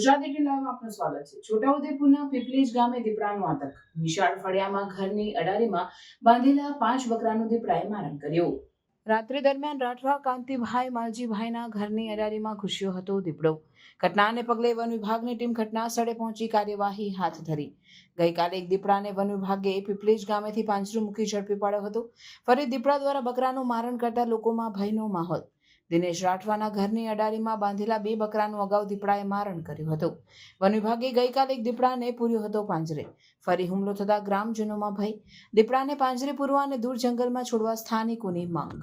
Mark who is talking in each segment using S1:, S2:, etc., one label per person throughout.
S1: ગુજરાતી ટીલામાં આપનું સ્વાગત છે। છોટાઉદેપુરના પીપલેજ ગામે દીપડાનો આતંક। વિશાળ ફળિયામાં ઘરની અડારીમાં બાંધેલા 5 બકરાનું દીપડાએ મારણ કર્યું। રાત્રિ દરમિયાન રાઠવા કાંતિભાઈ માલજીભાઈના ઘરની અડારીમાં ઘૂસ્યો હતો દીપડો। ઘટનાને પગલે વન વિભાગની ટીમ ઘટના સ્થળે પહોંચી કાર્યવાહી હાથ ધરી। ગઈકાલે એક દીપડાને વન વિભાગે પીપલેજ ગામેથી પાંજરું મૂકી ઝડપી પાડ્યો હતો। ફરી દીપડા દ્વારા બકરાનું મારણ કરતા લોકોમાં ભયનો માહોલ। દિનેશ રાઠવાના ઘરની અડારીમાં બાંધેલા 2 બકરાનું અગાઉ દીપડાએ મારણ કર્યું હતું। વન વિભાગે ગઈકાલે એક દીપડાને પૂર્યો હતો પાંજરે। ફરી હુમલો થતા ગ્રામજનોમાં ભય। દીપડાને પાંજરે પૂરવા અને દૂર જંગલમાં છોડવા સ્થાનિકોની માંગ।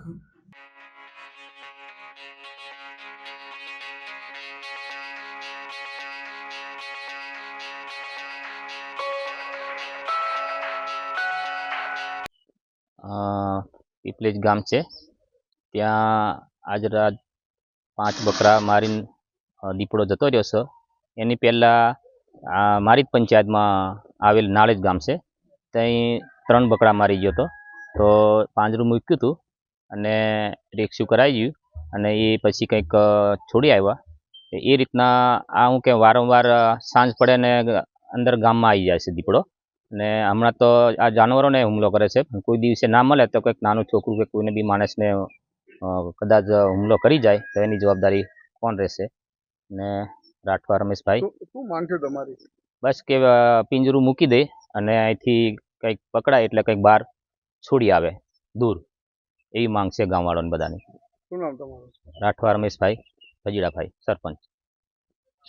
S2: પીપલેજ ગામ છે, ત્યાં આજ રાત 5 બકરા મારીને દીપડો જતો રહ્યો છે। એની પહેલાં મારી જ પંચાયતમાં આવેલ નાળેજ ગામ છે, ત્યાં 3 બકરા મારી ગયો હતો। તો પાંજરું મૂક્યું હતું અને રેસ્ક્યુ કરાવી ગયું અને એ પછી કંઈક છોડી આવ્યા। એ રીતના હું કે વારંવાર સાંજ પડે ને અંદર ગામમાં આવી જાય છે દીપડો। ને હમણાં તો આ જાનવરોને હુમલો કરે છે, કોઈ દિવસે ના મળે તો કંઈક નાનું છોકરું કે કોઈને બી માણસને કદાચ હુમલો કરી જાય તો એની જવાબદારી કોણ રહેશે? ને રાઠવા રમેશભાઈ
S3: શું માંગ છે તમારી?
S2: બસ કે પિંજરું મૂકી દે અને અહીંથી કંઈક પકડાય એટલે કંઈક બહાર છોડી આવે દૂર, એવી માંગ છે ગામવાળાને બધાની।
S3: શું નામ તમારું?
S2: રાઠવા રમેશભાઈ, ભજીડાભાઈ, સરપંચ।